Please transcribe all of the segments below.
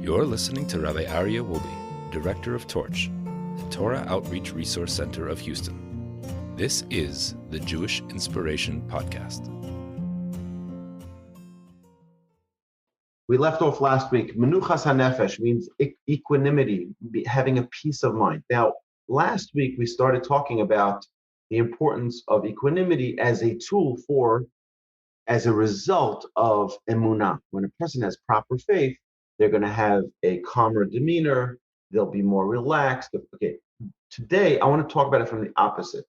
You're listening to Rabbi Aryeh Wolbe, Director of Torch, the Torah Outreach Resource Center of Houston. This is the Jewish Inspiration Podcast. We left off last week. Menuchat Hanefesh means equanimity, having a peace of mind. Now, last week we started talking about the importance of equanimity as a tool as a result of emunah. When a person has proper faith, they're going to have a calmer demeanor. They'll be more relaxed. Okay, today I want to talk about it from the opposite.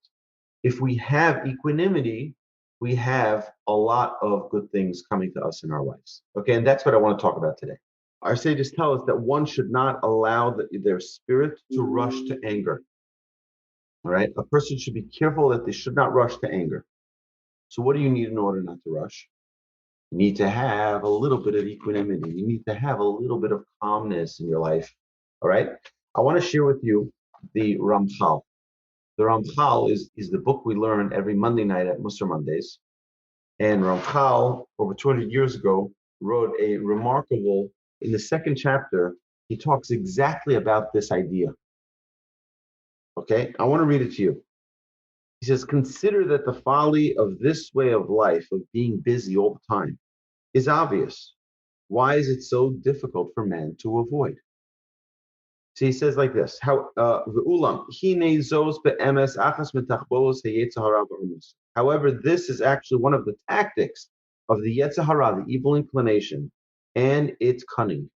If we have equanimity, we have a lot of good things coming to us in our lives. Okay, and that's what I want to talk about today. Our sages tell us that one should not allow their spirit to rush to anger. All right, a person should be careful that they should not rush to anger. So what do you need in order not to rush? You need to have a little bit of equanimity. You need to have a little bit of calmness in your life. All right, I want to share with you the Ramchal. The Ramchal is the book we learn every Monday night at Musar Mondays. And Ramchal, over 200 years ago, wrote a remarkable, in the second chapter, he talks exactly about this idea. Okay, I want to read it to you. He says, consider that the folly of this way of life, of being busy all the time, is obvious. Why is it so difficult for man to avoid? So he says like this, however, this is actually one of the tactics of the Yetzer Hara, the evil inclination, and its cunning.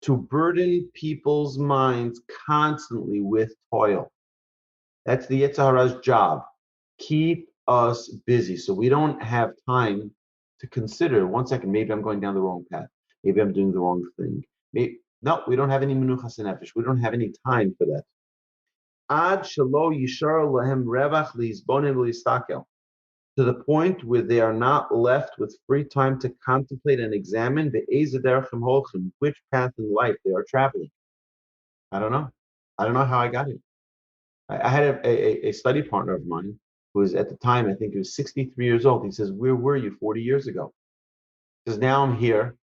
To burden people's minds constantly with toil. That's the Yetzer Hara's job. Keep us busy so we don't have time to consider, one second, maybe I'm going down the wrong path. Maybe I'm doing the wrong thing. No, we don't have any Menuchat Hanefesh. We don't have any time for that. Ad shelo yishar lahem revach liizbonim v'listakel. To the point where they are not left with free time to contemplate and examine which path in life they are traveling. I don't know how I got here. I had a study partner of mine who was at the time, I think he was 63 years old. He says, where were you 40 years ago? Because now I'm here,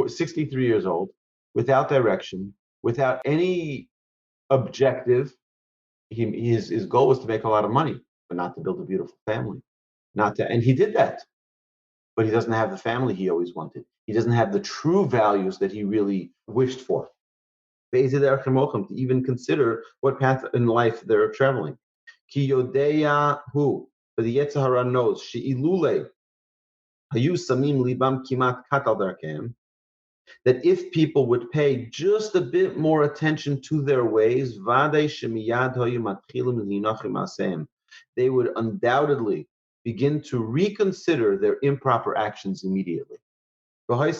63 years old, without direction, without any objective. His goal was to make a lot of money, but not to build a beautiful family. And he did that, but he doesn't have the family he always wanted. He doesn't have the true values that he really wished for. To even consider what path in life they're traveling. Ki yodeya hu, but the Yetzer Hara knows, she'ilule hayu samim libam kimat katal darkem, that if people would pay just a bit more attention to their ways, vadei shemiyad hayu matchilim linachim asem, they would undoubtedly begin to reconsider their improper actions immediately. And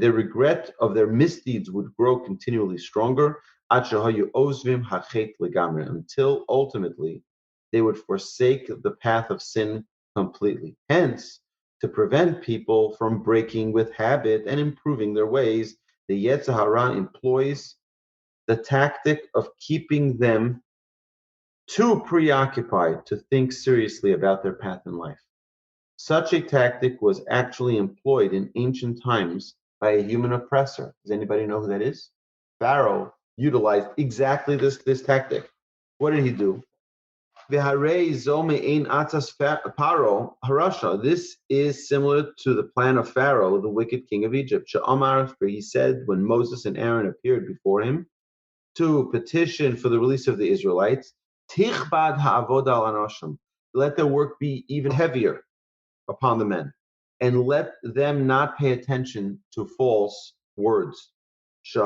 their regret of their misdeeds would grow continually stronger until ultimately they would forsake the path of sin completely. Hence, to prevent people from breaking with habit and improving their ways, the Yetzer Hara employs the tactic of keeping them too preoccupied to think seriously about their path in life. Such a tactic was actually employed in ancient times by a human oppressor. Does anybody know who that is? Pharaoh utilized exactly this tactic. What did he do? This is similar to the plan of Pharaoh, the wicked king of Egypt. For he said when Moses and Aaron appeared before him to petition for the release of the Israelites, let their work be even heavier upon the men, and let them not pay attention to false words. For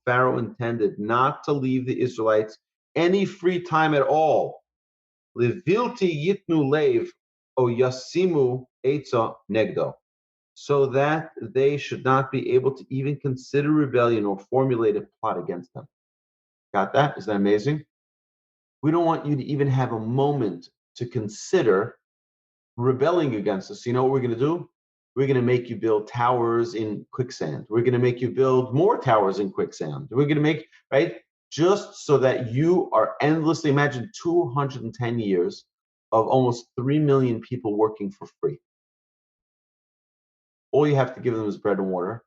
Pharaoh intended not to leave the Israelites any free time at all. So that they should not be able to even consider rebellion or formulate a plot against them. Got that? Is that amazing? We don't want you to even have a moment to consider rebelling against us. You know what we're going to do? We're going to make you build towers in quicksand. We're going to make you build more towers in quicksand. We're going to make, right? just so that you are endlessly, imagine 210 years of almost 3 million people working for free. All you have to give them is bread and water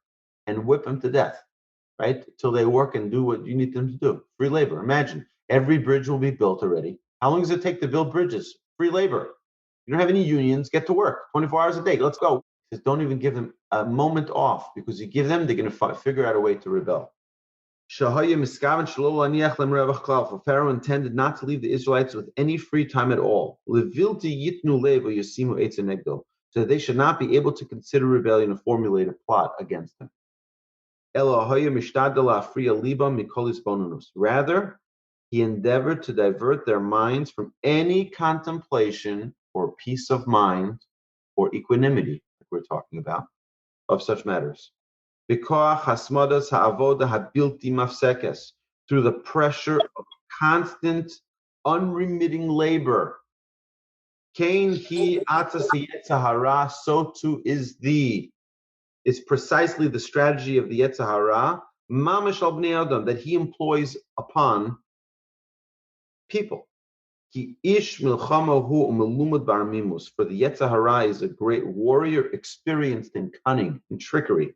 and whip them to death, right? Till they work and do what you need them to do. Free labor. Imagine every bridge will be built already. How long does it take to build bridges? Free labor. You don't have any unions. Get to work 24 hours a day. Let's go. Just don't even give them a moment off, because you give them, they're going to figure out a way to rebel. For Pharaoh intended not to leave the Israelites with any free time at all, so that they should not be able to consider rebellion and formulate a plot against him. Rather, he endeavored to divert their minds from any contemplation or peace of mind or equanimity, like we're talking about, of such matters. Through the pressure of constant, unremitting labor. So too is thee. It's precisely the strategy of the Yetzer Hara, mamash al bnei adam, that he employs upon people. Ki ish milchamahu umelumad barmimus. For the Yetzer Hara is a great warrior, experienced in cunning and trickery.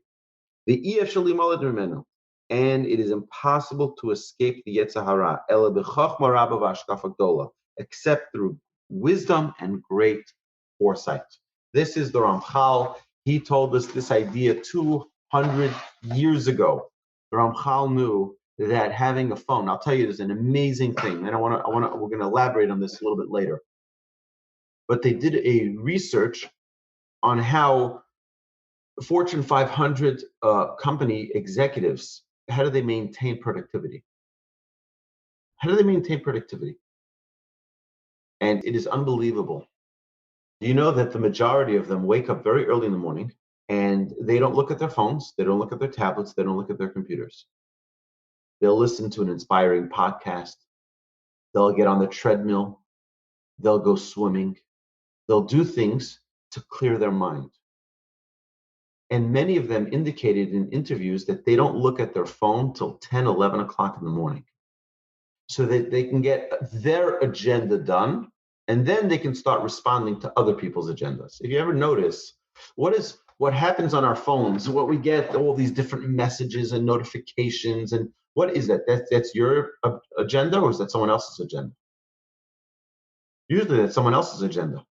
The ef shali malad mimenu, and it is impossible to escape the Yetzer Hara, ela b'chachma rabba v'ashkafa gdola, except through wisdom and great foresight. This is the Ramchal. He told us this idea 200 years ago. The Ramchal knew that having a phone, I'll tell you, is an amazing thing, and we're going to elaborate on this a little bit later. But they did a research on how Fortune 500 company executives, how do they maintain productivity? How do they maintain productivity? And it is unbelievable. You know that the majority of them wake up very early in the morning and they don't look at their phones, they don't look at their tablets, they don't look at their computers. They'll listen to an inspiring podcast. They'll get on the treadmill. They'll go swimming. They'll do things to clear their mind. And many of them indicated in interviews that they don't look at their phone till 10, 11 o'clock in the morning, so that they can get their agenda done, and then they can start responding to other people's agendas. If you ever notice, what happens on our phones, what we get, all these different messages and notifications, and what is that? That's your agenda, or is that someone else's agenda? Usually that's someone else's agenda.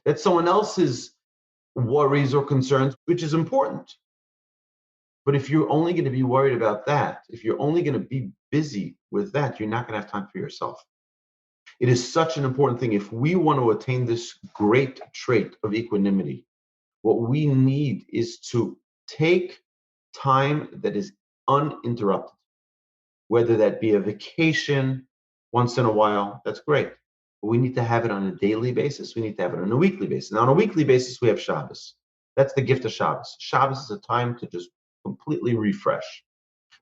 That's someone else's worries or concerns, which is important. But if you're only going to be worried about that, if you're only going to be busy with that, you're not going to have time for yourself. It is such an important thing. If we want to attain this great trait of equanimity, what we need is to take time that is uninterrupted, whether that be a vacation once in a while, that's great. But we need to have it on a daily basis. We need to have it on a weekly basis. Now, on a weekly basis, we have Shabbos. That's the gift of Shabbos. Shabbos is a time to just completely refresh.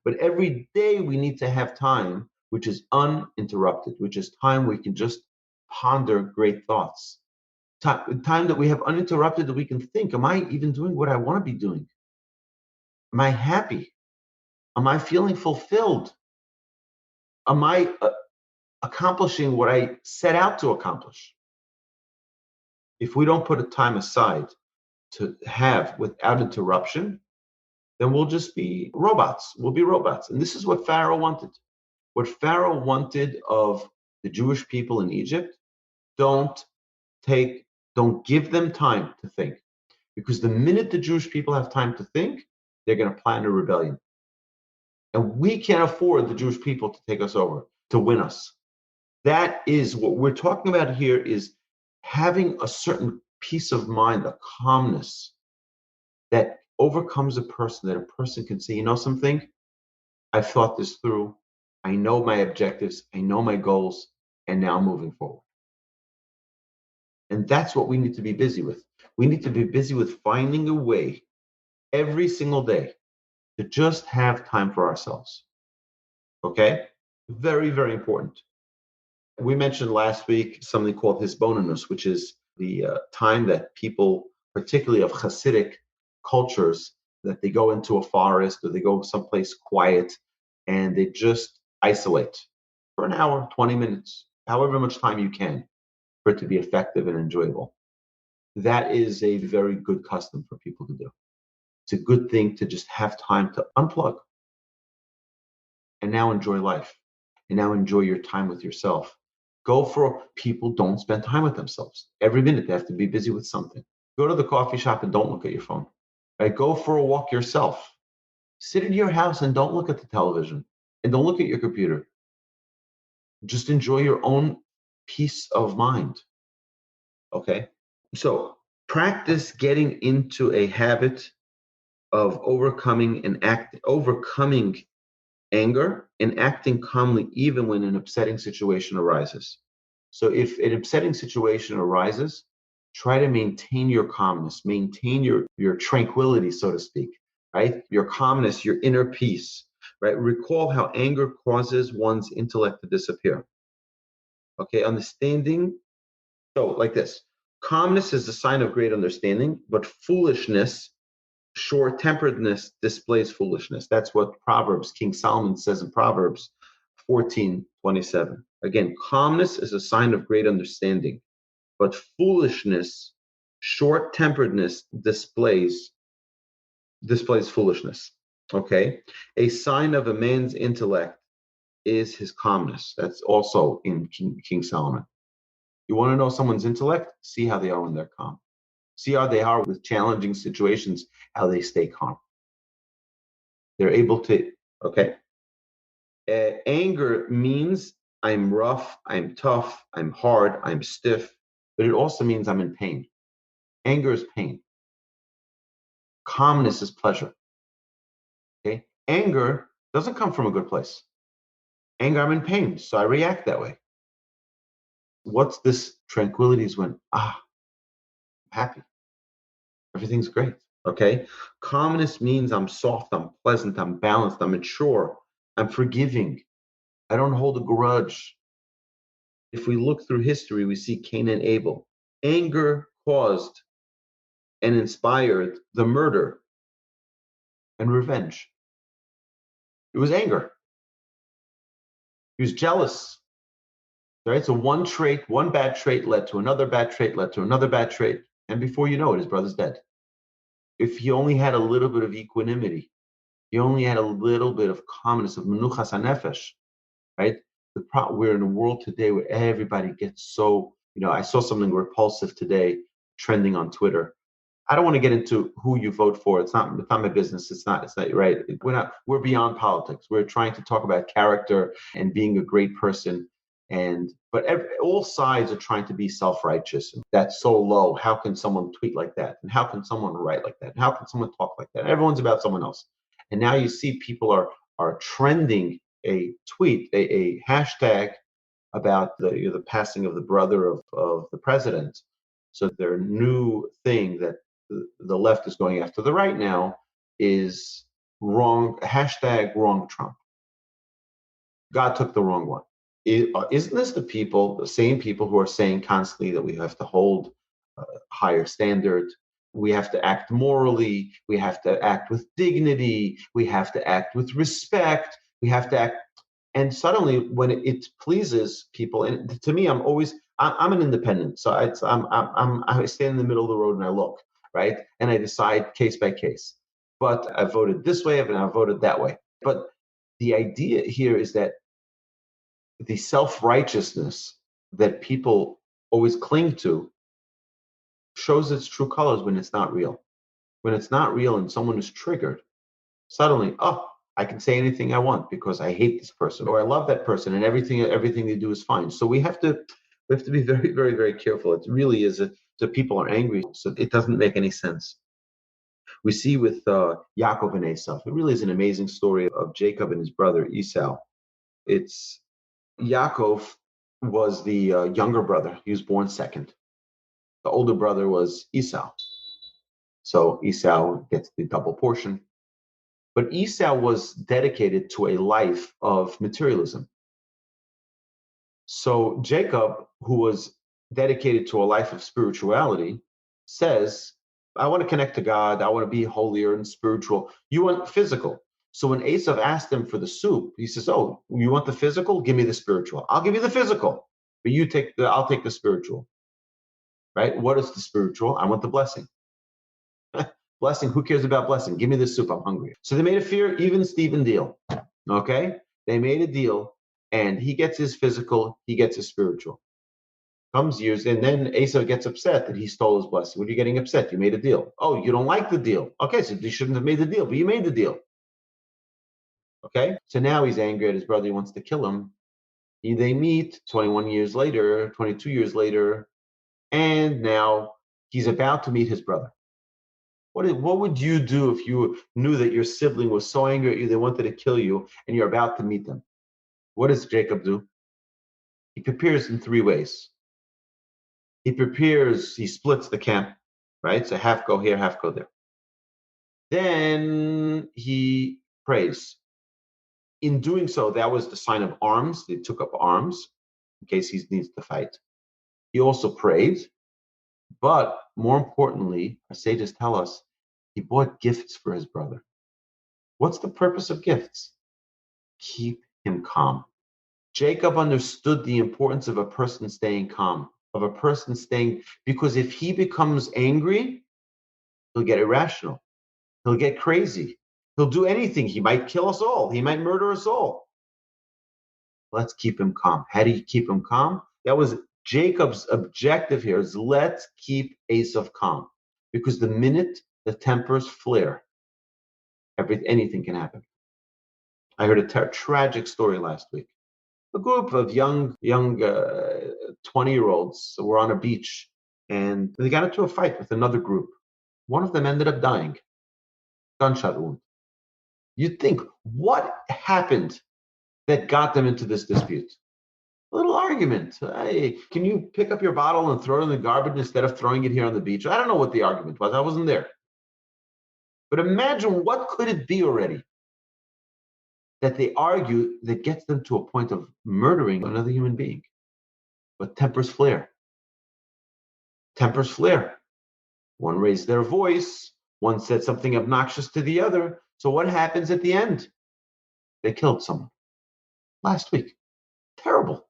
But every day we need to have time which is uninterrupted, which is time we can just ponder great thoughts. Time that we have uninterrupted, that we can think, am I even doing what I want to be doing? Am I happy? Am I feeling fulfilled? Am I accomplishing what I set out to accomplish? If we don't put a time aside to have without interruption, then we'll just be robots. We'll be robots. And this is what Pharaoh wanted. What Pharaoh wanted of the Jewish people in Egypt, don't give them time to think. Because the minute the Jewish people have time to think, they're going to plan a rebellion. And we can't afford the Jewish people to take us over, to win us. That is what we're talking about here, is having a certain peace of mind, a calmness that overcomes a person, that a person can say, you know something, I've thought this through. I know my objectives, I know my goals, and now I'm moving forward. And that's what we need to be busy with. We need to be busy with finding a way every single day to just have time for ourselves. Okay? Very, very important. We mentioned last week something called hisbonenus, which is the time that people, particularly of Hasidic cultures, that they go into a forest or they go someplace quiet and they just isolate for an hour, 20 minutes, however much time you can for it to be effective and enjoyable. That is a very good custom for people to do. It's a good thing to just have time to unplug and now enjoy life and now enjoy your time with yourself. People don't spend time with themselves. Every minute they have to be busy with something. Go to the coffee shop and don't look at your phone. Right? Go for a walk yourself. Sit in your house and don't look at the television and don't look at your computer. Just enjoy your own peace of mind. Okay? So practice getting into a habit of overcoming anger and acting calmly even when an upsetting situation arises. So if an upsetting situation arises, try to maintain your calmness, maintain your tranquility, so to speak, right? Your calmness, your inner peace, right? Recall how anger causes one's intellect to disappear. Okay, understanding. So like this, calmness is a sign of great understanding, but foolishness, short-temperedness displays foolishness. That's what King Solomon says in Proverbs 14:27. Again, calmness is a sign of great understanding, but foolishness, short-temperedness displays foolishness. Okay? A sign of a man's intellect is his calmness. That's also in King Solomon. You want to know someone's intellect? See how they are when they're calm. See how they are with challenging situations, how they stay calm. They're able to, okay. Anger means I'm rough, I'm tough, I'm hard, I'm stiff, but it also means I'm in pain. Anger is pain. Calmness is pleasure. Okay. Anger doesn't come from a good place. Anger, I'm in pain, so I react that way. What's this tranquility is when, I'm happy. Everything's great. Okay. Calmness means I'm soft, I'm pleasant, I'm balanced, I'm mature, I'm forgiving. I don't hold a grudge. If we look through history, we see Cain and Abel. Anger caused and inspired the murder and revenge. It was anger. He was jealous. Right? So one bad trait led to another bad trait, led to another bad trait. And before you know it, his brother's dead. If he only had a little bit of equanimity, he only had a little bit of calmness, of Menuchat Hanefesh, right? We're in a world today where everybody gets so, I saw something repulsive today trending on Twitter. I don't want to get into who you vote for. It's not my business. It's not right. We're beyond politics. We're trying to talk about character and being a great person. But all sides are trying to be self-righteous. That's so low. How can someone tweet like that? And how can someone write like that? And how can someone talk like that? Everyone's about someone else. And now you see people are trending a tweet, a hashtag about the passing of the brother of the president. So their new thing that the left is going after the right now is wrong, hashtag wrong Trump. God took the wrong one. Isn't this the same people who are saying constantly that we have to hold higher standard, we have to act morally, we have to act with dignity, we have to act with respect, we have to act, and suddenly when it pleases people, and to me, I'm an independent, so I stand in the middle of the road and I look, right, and I decide case by case. But I voted this way and I voted that way. But the idea here is that the self-righteousness that people always cling to shows its true colors when it's not real. When it's not real and someone is triggered, suddenly, I can say anything I want because I hate this person or I love that person and everything they do is fine. So we have to be very, very, very careful. It really is so people are angry, so it doesn't make any sense. We see with Yaakov and Esau, it really is an amazing story of Jacob and his brother Esau. It's Yaakov was the younger brother. He was born second. The older brother was Esau. So Esau gets the double portion. But Esau was dedicated to a life of materialism. So Jacob, who was dedicated to a life of spirituality, says, I want to connect to God. I want to be holier and spiritual. You want physical. So when Esav asked him for the soup, he says, "Oh, you want the physical? Give me the spiritual. I'll give you the physical, but I'll take the spiritual." Right? What is the spiritual? I want the blessing. Blessing. Who cares about blessing? Give me the soup. I'm hungry. So they made a fair, even Steven deal. Okay, they made a deal, and he gets his physical, he gets his spiritual. Comes years, and then Esau gets upset that he stole his blessing. What are you getting upset? You made a deal. Oh, you don't like the deal. Okay, so you shouldn't have made the deal, but you made the deal. Okay, so now he's angry at his brother. He wants to kill him. They meet 21 years later, 22 years later, and now he's about to meet his brother. What would you do if you knew that your sibling was so angry at you they wanted to kill you, and you're about to meet them? What does Jacob do? He prepares in three ways. He splits the camp, right? So half go here, half go there. Then he prays. In doing so, that was the sign of arms. They took up arms in case he needs to fight. He also prayed, but more importantly, our sages tell us he bought gifts for his brother. What's the purpose of gifts? Keep him calm. Jacob understood the importance of a person staying calm, of a person staying, because if he becomes angry, he'll get irrational. He'll get crazy. He'll do anything. He might kill us all. He might murder us all. Let's keep him calm. How do you keep him calm? That was Jacob's objective here, is let's keep Esau calm. Because the minute the tempers flare, anything can happen. I heard a tragic story last week. A group of young 20-year-olds were on a beach, and they got into a fight with another group. One of them ended up dying, gunshot wound. You'd think, what happened that got them into this dispute? A little argument. Hey, can you pick up your bottle and throw it in the garbage instead of throwing it here on the beach? I don't know what the argument was. I wasn't there. But imagine, what could it be already that they argue that gets them to a point of murdering another human being? But tempers flare. Tempers flare. One raised their voice. One said something obnoxious to the other. So what happens at the end? They killed someone. Last week. Terrible.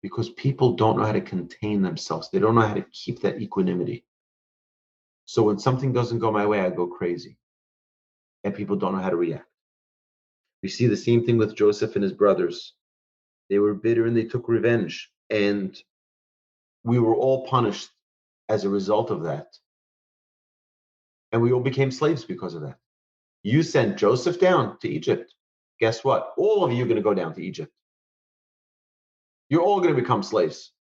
Because people don't know how to contain themselves. They don't know how to keep that equanimity. So when something doesn't go my way, I go crazy. And people don't know how to react. We see the same thing with Joseph and his brothers. They were bitter and they took revenge. And we were all punished as a result of that. And we all became slaves because of that. You sent Joseph down to Egypt. Guess what? All of you are going to go down to Egypt. You're all going to become slaves.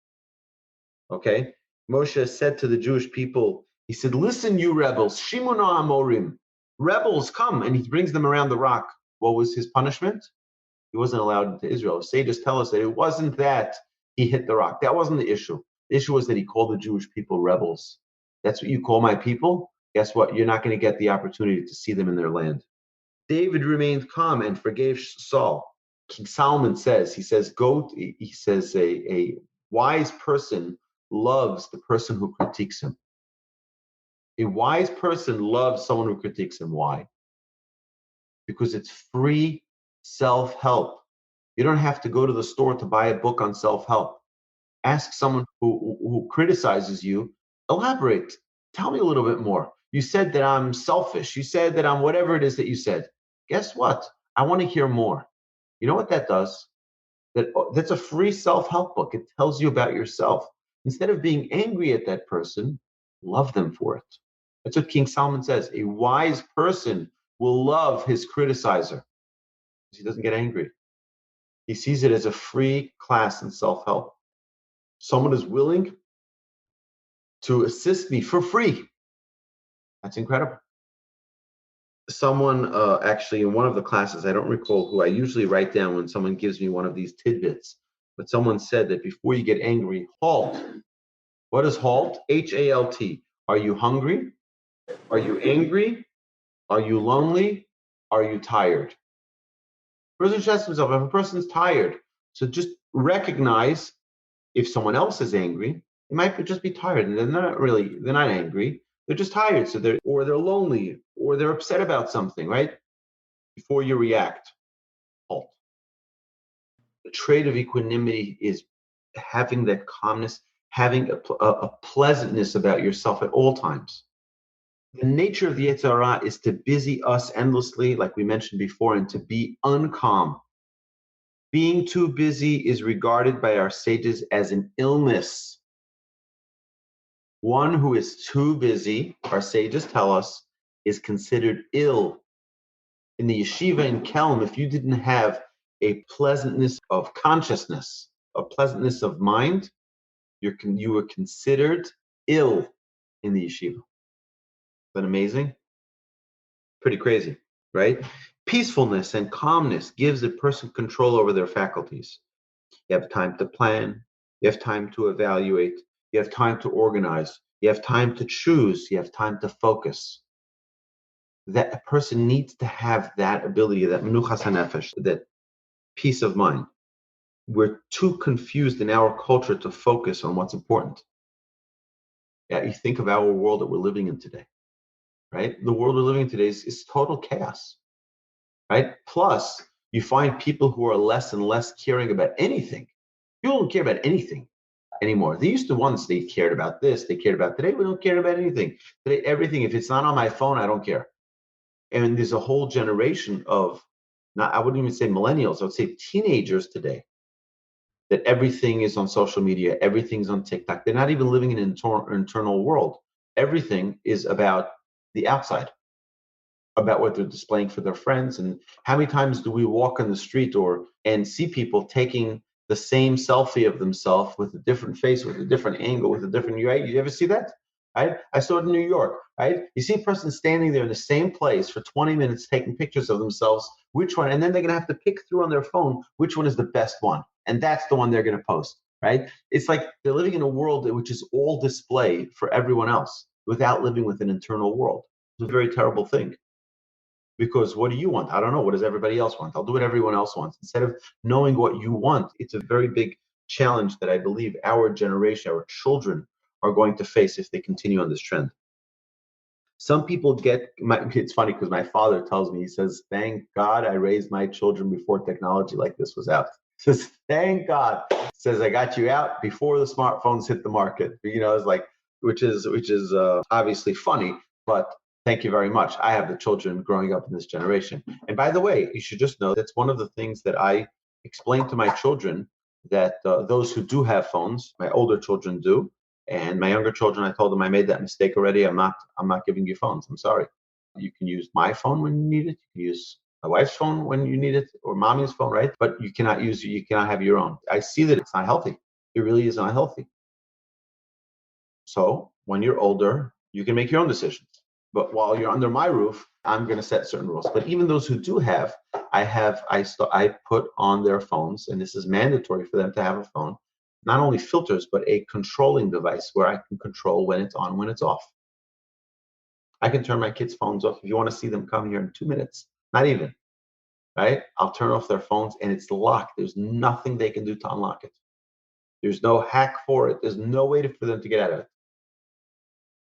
Okay? Moshe said to the Jewish people, he said, listen, you rebels, Shimona Amorim, rebels, come. And he brings them around the rock. What was his punishment? He wasn't allowed into Israel. Sages tell us that it wasn't that he hit the rock. That wasn't the issue. The issue was that he called the Jewish people rebels. That's what you call my people? Guess what? You're not going to get the opportunity to see them in their land. David remained calm and forgave Saul. King Solomon says, a wise person loves the person who critiques him. A wise person loves someone who critiques him. Why? Because it's free self-help. You don't have to go to the store to buy a book on self-help. Ask someone who criticizes you, elaborate. Tell me a little bit more. You said that I'm selfish. You said that I'm whatever it is that you said. Guess what? I want to hear more. You know what that does? That's a free self-help book. It tells you about yourself. Instead of being angry at that person, love them for it. That's what King Solomon says. A wise person will love his criticizer because he doesn't get angry. He sees it as a free class in self-help. Someone is willing to assist me for free. That's incredible. Someone actually in one of the classes, I don't recall who, I usually write down when someone gives me one of these tidbits, but someone said that before you get angry, halt. What is halt? H-A-L-T. Are you hungry? Are you angry? Are you lonely? Are you tired? Person should ask himself, if a person's tired, so just recognize if someone else is angry, they might just be tired, and they're not angry. They're just tired, or they're lonely, or they're upset about something, right? Before you react, halt. The trait of equanimity is having that calmness, having a pleasantness about yourself at all times. The nature of the Yetzer Hara is to busy us endlessly, like we mentioned before, and to be uncalm. Being too busy is regarded by our sages as an illness. One who is too busy, our sages tell us, is considered ill. In the yeshiva in Kelm, if you didn't have a pleasantness of consciousness, a pleasantness of mind, you were considered ill in the yeshiva. Isn't that amazing? Pretty crazy, right? Peacefulness and calmness gives a person control over their faculties. You have time to plan. You have time to evaluate. You have time to organize. You have time to choose. You have time to focus. That a person needs to have that ability, that Menuchat Hanefesh, that peace of mind. We're too confused in our culture to focus on what's important. Yeah, you think of our world that we're living in today, right? The world we're living in today is total chaos, right? Plus, you find people who are less and less caring about anything. People don't care about anything anymore. They used to once, they cared about this, they cared about today. We don't care about anything. Today, everything, if it's not on my phone, I don't care. And there's a whole generation of, not, I wouldn't even say millennials, I would say teenagers today, that everything is on social media, everything's on TikTok. They're not even living in an internal world. Everything is about the outside, about what they're displaying for their friends. And how many times do we walk on the street and see people taking the same selfie of themselves with a different face, with a different angle, with a different UI? You ever see that? Right? I saw it in New York, right? You see a person standing there in the same place for 20 minutes taking pictures of themselves, which one, and then they're gonna have to pick through on their phone which one is the best one. And that's the one they're gonna post, right? It's like they're living in a world which is all display for everyone else without living with an internal world. It's a very terrible thing. Because what do you want? I don't know. What does everybody else want? I'll do what everyone else wants. Instead of knowing what you want, it's a very big challenge that I believe our generation, our children, are going to face if they continue on this trend. Some people it's funny because my father tells me, he says, thank God I raised my children before technology like this was out. He says, thank God. He says, I got you out before the smartphones hit the market. It's like, which is obviously funny, but thank you very much. I have the children growing up in this generation. And by the way, you should just know that's one of the things that I explain to my children, that those who do have phones, my older children do, and my younger children, I told them I made that mistake already. I'm not giving you phones. I'm sorry. You can use my phone when you need it. You can use my wife's phone when you need it, or mommy's phone, right? But you cannot have your own. I see that it's not healthy. It really is not healthy. So when you're older, you can make your own decisions. But while you're under my roof, I'm going to set certain rules. But even those who do have, I put on their phones, and this is mandatory for them to have a phone, not only filters, but a controlling device where I can control when it's on, when it's off. I can turn my kids' phones off. If you want to see them come here in 2 minutes, not even, right? I'll turn off their phones and it's locked. There's nothing they can do to unlock it. There's no hack for it. There's no way for them to get out of it.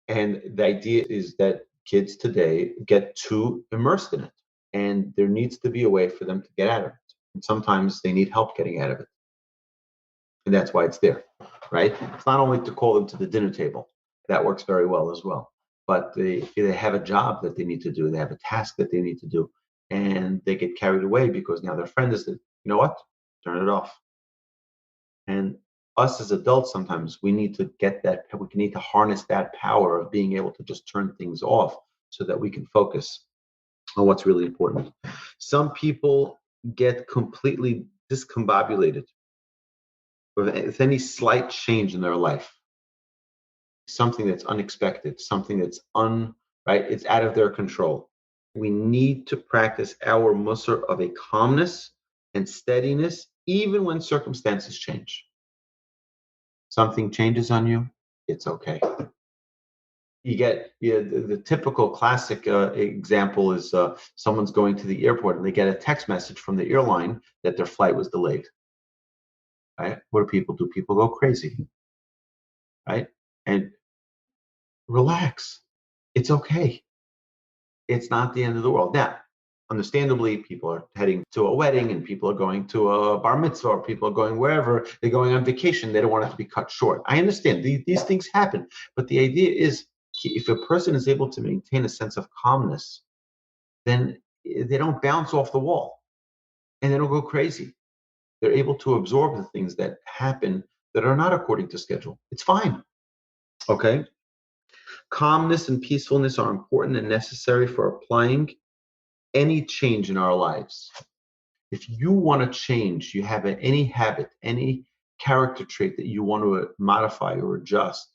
And the idea is that kids today get too immersed in it, and there needs to be a way for them to get out of it. And sometimes they need help getting out of it. And that's why it's there, right? It's not only to call them to the dinner table. That works very well as well. But they have a job that they need to do. They have a task that they need to do. And they get carried away because now their friend is, you know what? Turn it off. And us as adults, sometimes we need to need to harness that power of being able to just turn things off so that we can focus on what's really important. Some people get completely discombobulated with any slight change in their life, something that's unexpected, something that's right, it's out of their control. We need to practice our musar of a calmness and steadiness, even when circumstances change. Something changes on you, it's okay. You get the typical classic example is someone's going to the airport and they get a text message from the airline that their flight was delayed. Right? What do people do? People go crazy, right? And relax. It's okay. It's not the end of the world. Now, understandably, people are heading to a wedding and people are going to a bar mitzvah or people are going wherever, they're going on vacation. They don't want it to be cut short. I understand these things happen, but the idea is if a person is able to maintain a sense of calmness, then they don't bounce off the wall and they don't go crazy. They're able to absorb the things that happen that are not according to schedule. It's fine. Okay? Calmness and peacefulness are important and necessary for applying any change in our lives. If you want to change, you have any habit, any character trait that you want to modify or adjust,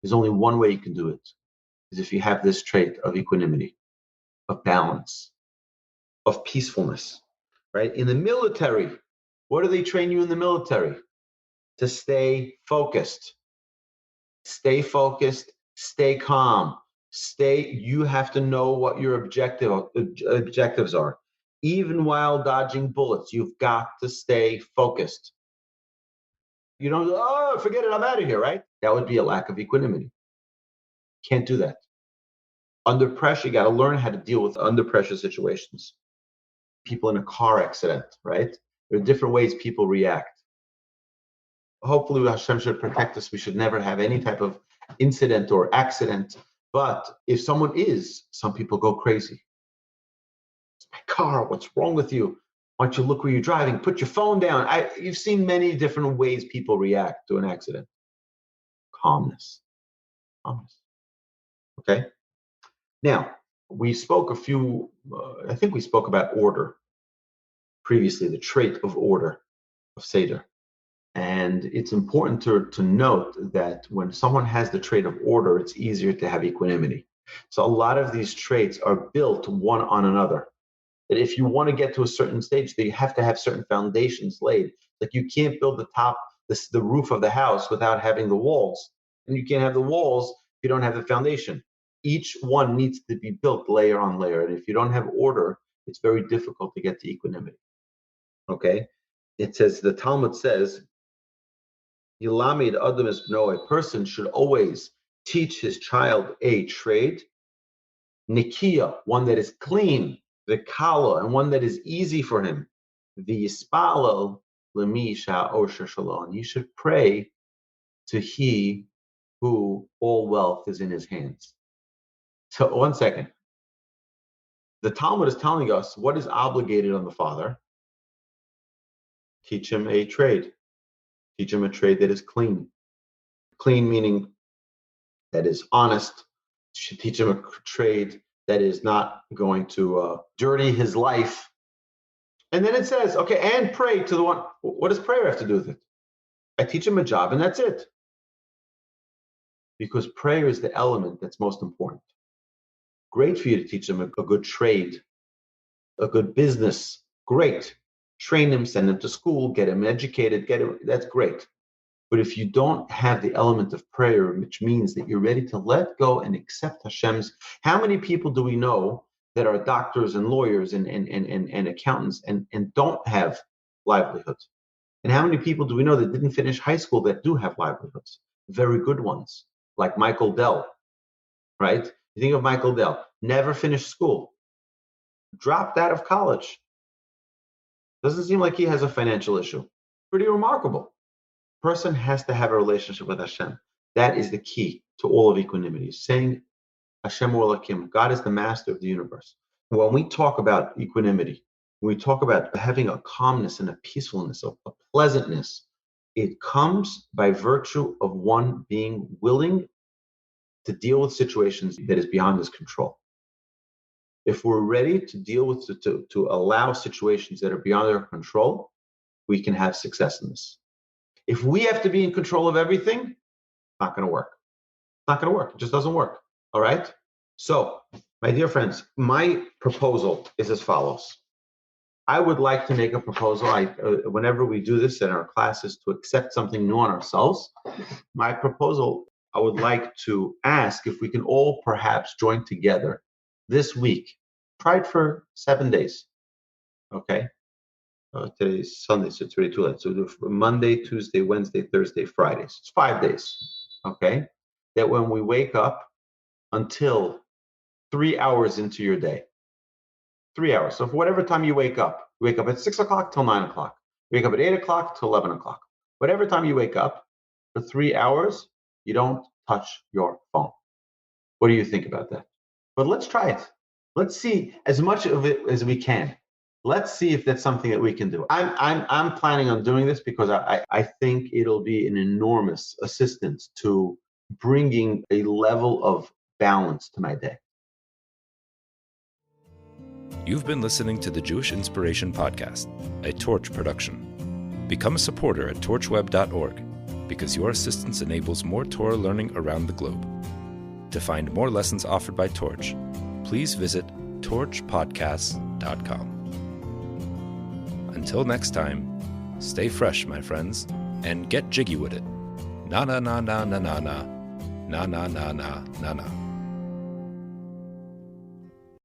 there's only one way you can do it, is if you have this trait of equanimity, of balance, of peacefulness, right? In the military, what do they train you in the military? To stay focused. Stay focused, stay calm. You have to know what your objectives are. Even while dodging bullets, you've got to stay focused. You don't, oh, forget it, I'm out of here, right? That would be a lack of equanimity. Can't do that. Under pressure, you got to learn how to deal with under pressure situations. People in a car accident, right? There are different ways people react. Hopefully, Hashem should protect us. We should never have any type of incident or accident. But if some people go crazy. It's my car. What's wrong with you? Why don't you look where you're driving? Put your phone down. You've seen many different ways people react to an accident. Calmness. Okay. Now, we spoke I think we spoke about order previously, the trait of order, of Seder. And it's important to note that when someone has the trait of order, it's easier to have equanimity. So a lot of these traits are built one on another. That if you want to get to a certain stage, that you have to have certain foundations laid. Like you can't build the roof of the house without having the walls. And you can't have the walls if you don't have the foundation. Each one needs to be built layer on layer. And if you don't have order, it's very difficult to get to equanimity. Okay? It says, the Talmud says, Yilamid Adam is no, a person should always teach his child a trade, Nikia, one that is clean, the Kala, and one that is easy for him, the Yispalel Lemisha Osher Shalom. He should pray to he who all wealth is in his hands. So, one second. The Talmud is telling us what is obligated on the father. Teach him a trade. Teach him a trade that is clean. Clean meaning that is honest. Should teach him a trade that is not going to dirty his life. And then it says, okay, and pray to the one. What does prayer have to do with it? I teach him a job and that's it. Because prayer is the element that's most important. Great for you to teach him a good trade, a good business. Great. Train him, send him to school, get him educated, that's great. But if you don't have the element of prayer, which means that you're ready to let go and accept Hashem's, how many people do we know that are doctors and lawyers and accountants and don't have livelihoods? And how many people do we know that didn't finish high school that do have livelihoods? Very good ones, like Michael Dell, right? You think of Michael Dell, never finished school, dropped out of college. Doesn't seem like he has a financial issue. Pretty remarkable. Person has to have a relationship with Hashem. That is the key to all of equanimity. Saying Hashem Elokim, God is the master of the universe. When we talk about equanimity, when we talk about having a calmness and a peacefulness, a pleasantness, it comes by virtue of one being willing to deal with situations that is beyond his control. If we're ready to deal with, to allow situations that are beyond our control, we can have success in this. If we have to be in control of everything, it's not going to work. It's not going to work. It just doesn't work. All right? So, my dear friends, my proposal is as follows. I would like to make a proposal. Whenever we do this in our classes, to accept something new on ourselves, my proposal, I would like to ask if we can all perhaps join together this week. Try it for 7 days. Okay? Today's Sunday, so it's already too late. So do Monday, Tuesday, Wednesday, Thursday, Fridays. It's 5 days. Okay? That when we wake up until 3 hours into your day, 3 hours. So for whatever time you wake up at 6 o'clock till 9 o'clock. You wake up at 8 o'clock till 11 o'clock. Whatever time you wake up, for 3 hours, you don't touch your phone. What do you think about that? But let's try it. Let's see as much of it as we can. Let's see if that's something that we can do. I'm planning on doing this because I think it'll be an enormous assistance to bringing a level of balance to my day. You've been listening to the Jewish Inspiration Podcast, a Torch production. Become a supporter at torchweb.org because your assistance enables more Torah learning around the globe. To find more lessons offered by Torch, please visit torchpodcasts.com. Until next time, stay fresh, my friends, and get jiggy with it. Na na na na na na na na na na na na.